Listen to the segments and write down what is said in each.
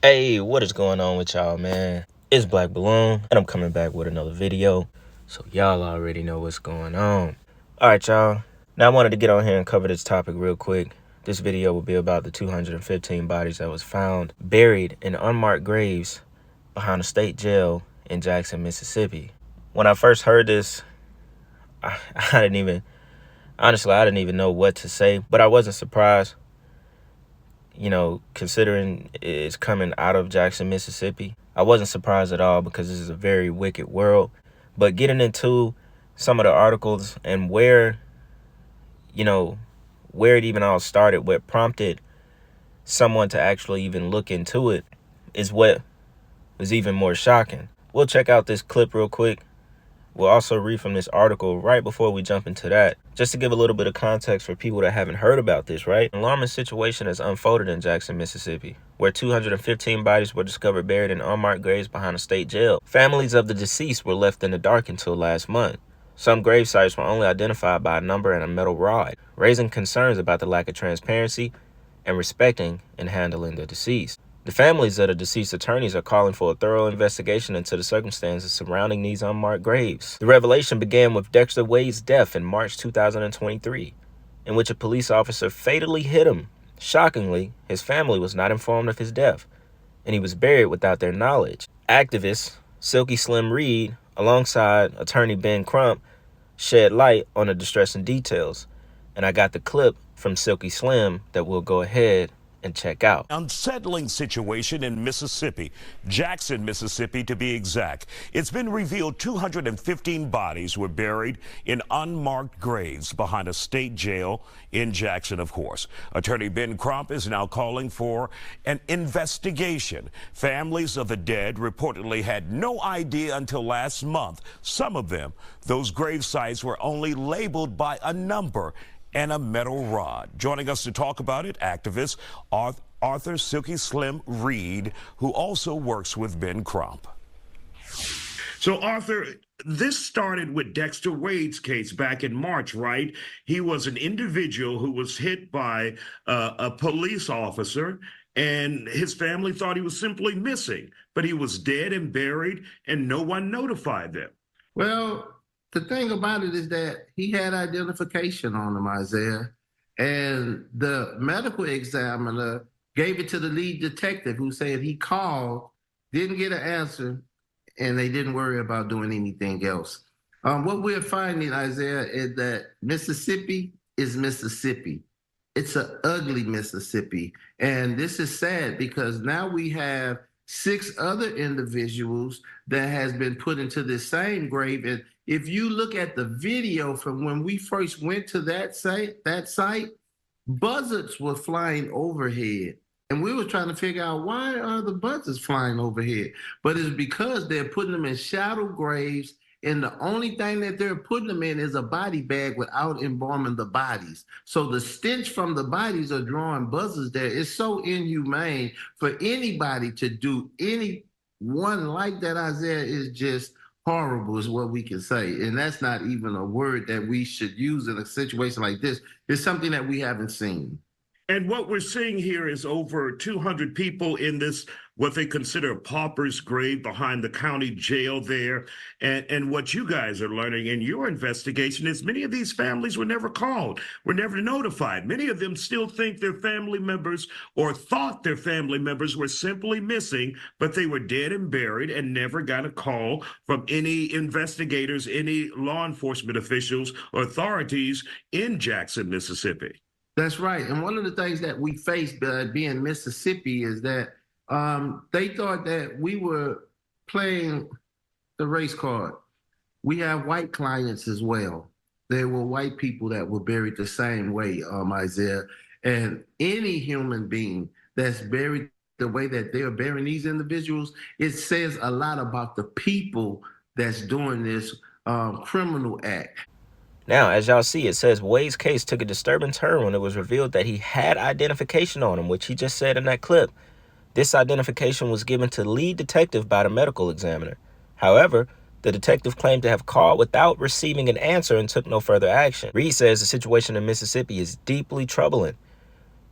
Hey, what is going on with y'all, man? It's Black Balloon, and I'm coming back with another video, so y'all already know what's going on. Alright, y'all. Now I wanted to get on here and cover this topic real quick. This video will be about the 215 bodies that was found buried in unmarked graves behind a state jail in Jackson, Mississippi. When I first heard this, I didn't even know what to say, but I wasn't surprised. You know, considering it's coming out of Jackson, Mississippi, I wasn't surprised at all because this is a very wicked world. But getting into some of the articles and where it even all started, what prompted someone to actually even look into it is what was even more shocking. We'll check out this clip real quick. We'll also read from this article right before we jump into that, just to give a little bit of context for people that haven't heard about this, right? An alarming situation has unfolded in Jackson, Mississippi, where 215 bodies were discovered buried in unmarked graves behind a state jail. Families of the deceased were left in the dark until last month. Some grave sites were only identified by a number and a metal rod, raising concerns about the lack of transparency and respecting and handling the deceased. The families of the deceased attorneys are calling for a thorough investigation into the circumstances surrounding these unmarked graves. The revelation began with Dexter Wade's death in March 2023, in which a police officer fatally hit him. Shockingly, his family was not informed of his death, and he was buried without their knowledge. Activist Silky Slim Reed, alongside attorney Ben Crump, shed light on the distressing details, and I got the clip from Silky Slim that we'll go ahead and check out. Unsettling situation in Mississippi, Jackson, Mississippi to be exact. It's been revealed 215 bodies were buried in unmarked graves behind a state jail in Jackson, of course. Attorney Ben Crump is now calling for an investigation. Families of the dead reportedly had no idea until last month. Some of them, those grave sites were only labeled by a number and a metal rod. Joining us to talk about it, activist Arthur Silky Slim Reed, who also works with Ben Crump. So, Arthur, this started with Dexter Wade's case back in March, right? He was an individual who was hit by a police officer, and his family thought he was simply missing, but he was dead and buried, and no one notified them. Well, the thing about it is that he had identification on him, Isaiah, and the medical examiner gave it to the lead detective, who said he called, didn't get an answer, and they didn't worry about doing anything else. What we're finding, Isaiah, is that Mississippi is Mississippi. It's an ugly Mississippi, and this is sad because now we have 6 other individuals that has been put into this same grave. And if you look at the video from when we first went to that site, buzzards were flying overhead. And we were trying to figure out, why are the buzzards flying overhead? But it's because they're putting them in shallow graves, and the only thing that they're putting them in is a body bag without embalming the bodies. So the stench from the bodies are drawing buzzards there. It's so inhumane for anybody to do anyone like that, Isaiah, is just horrible is what we can say. And that's not even a word that we should use in a situation like this. It's something that we haven't seen. And what we're seeing here is over 200 people in this, what they consider a pauper's grave behind the county jail there. And what you guys are learning in your investigation is many of these families were never called, were never notified. Many of them still think their family members or thought their family members were simply missing, but they were dead and buried and never got a call from any investigators, any law enforcement officials or authorities in Jackson, Mississippi. That's right. And one of the things that we faced being Mississippi is that they thought that we were playing the race card. We have white clients as well. There were white people that were buried the same way, Isaiah. And any human being that's buried the way that they're burying these individuals, it says a lot about the people that's doing this criminal act. Now, as y'all see, it says Wade's case took a disturbing turn when it was revealed that he had identification on him, which he just said in that clip. This identification was given to the lead detective by the medical examiner. However, the detective claimed to have called without receiving an answer and took no further action. Reed says the situation in Mississippi is deeply troubling,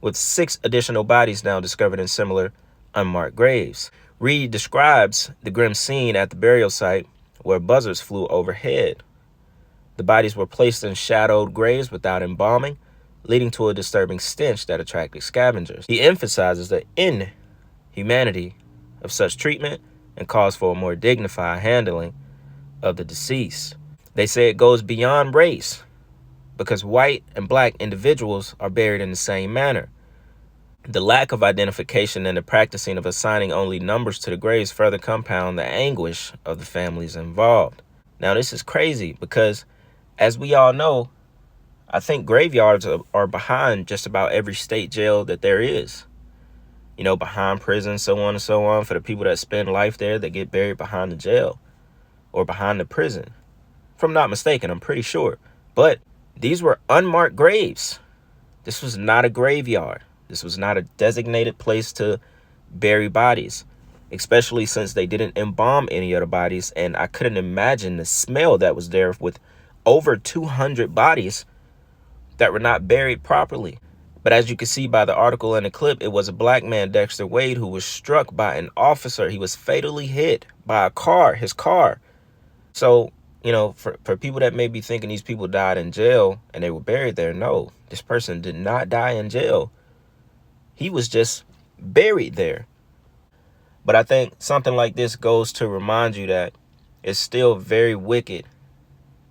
with 6 additional bodies now discovered in similar unmarked graves. Reed describes the grim scene at the burial site where buzzards flew overhead. The bodies were placed in shadowed graves without embalming, leading to a disturbing stench that attracted scavengers. He emphasizes the inhumanity of such treatment and calls for a more dignified handling of the deceased. They say it goes beyond race because white and black individuals are buried in the same manner. The lack of identification and the practicing of assigning only numbers to the graves further compound the anguish of the families involved. Now, this is crazy because, as we all know, I think graveyards are behind just about every state jail that there is. You know, behind prison, so on and so on. For the people that spend life there, that get buried behind the jail or behind the prison. If I'm not mistaken, I'm pretty sure. But these were unmarked graves. This was not a graveyard. This was not a designated place to bury bodies, especially since they didn't embalm any of the bodies. And I couldn't imagine the smell that was there with over 200 bodies that were not buried properly. But as you can see by the article and the clip, it was a black man, Dexter Wade, who was struck by an officer. He was fatally hit by a car, his car. So, you know, for people that may be thinking these people died in jail and they were buried there, no, this person did not die in jail. He was just buried there. But I think something like this goes to remind you that it's still very wicked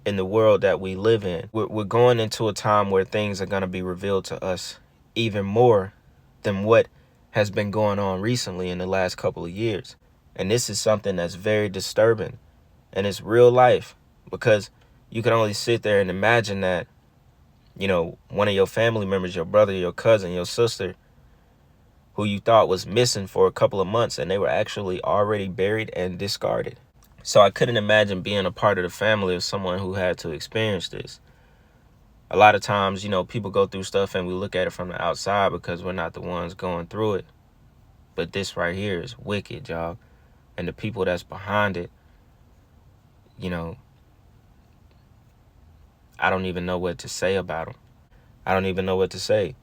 in the world that we live in. We're going into a time where things are going to be revealed to us even more than what has been going on recently in the last couple of years. And this is something that's very disturbing. And it's real life, because you can only sit there and imagine that, you know, one of your family members, your brother, your cousin, your sister, who you thought was missing for a couple of months, and they were actually already buried and discarded. So I couldn't imagine being a part of the family of someone who had to experience this. A lot of times, you know, people go through stuff and we look at it from the outside because we're not the ones going through it. But this right here is wicked, y'all. And the people that's behind it, you know, I don't even know what to say about them. I don't even know what to say.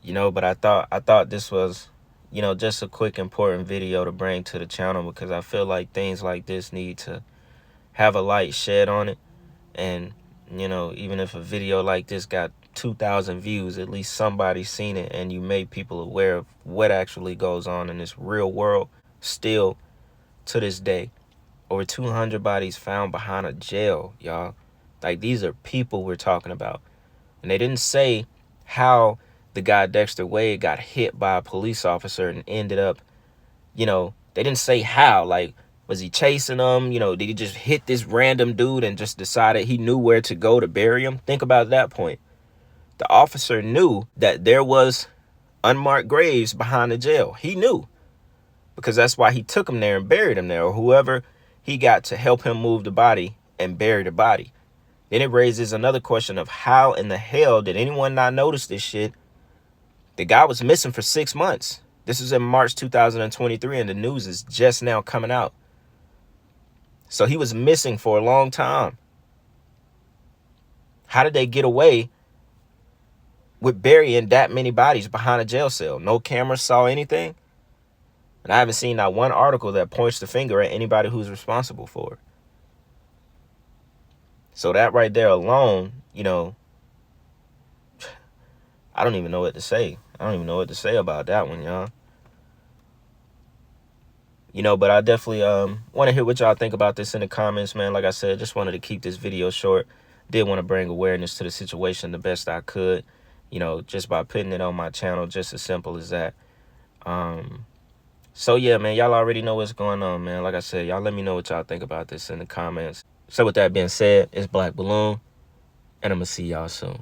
You know, but I thought this was, you know, just a quick important video to bring to the channel, because I feel like things like this need to have a light shed on it. And, you know, even if a video like this got 2,000 views, at least somebody's seen it and you made people aware of what actually goes on in this real world. Still, to this day, over 200 bodies found behind a jail, y'all. Like, these are people we're talking about. And they didn't say how the guy Dexter Wade got hit by a police officer and ended up, you know, they didn't say how. Like, was he chasing them? You know, did he just hit this random dude and just decided he knew where to go to bury him? Think about that point. The officer knew that there was unmarked graves behind the jail. He knew, because that's why he took him there and buried him there, or whoever he got to help him move the body and bury the body. Then it raises another question of how in the hell did anyone not notice this shit? The guy was missing for 6 months. This is in March 2023, and the news is just now coming out. So he was missing for a long time. How did they get away with burying that many bodies behind a jail cell? No camera saw anything. And I haven't seen not one article that points the finger at anybody who's responsible for it. So that right there alone, you know, I don't even know what to say. I don't even know what to say about that one, y'all. You know, but I definitely want to hear what y'all think about this in the comments, man. Like I said, just wanted to keep this video short. Did want to bring awareness to the situation the best I could, you know, just by putting it on my channel, just as simple as that. So, yeah, man, y'all already know what's going on, man. Like I said, y'all let me know what y'all think about this in the comments. So with that being said, it's Black Balloon, and I'm going to see y'all soon.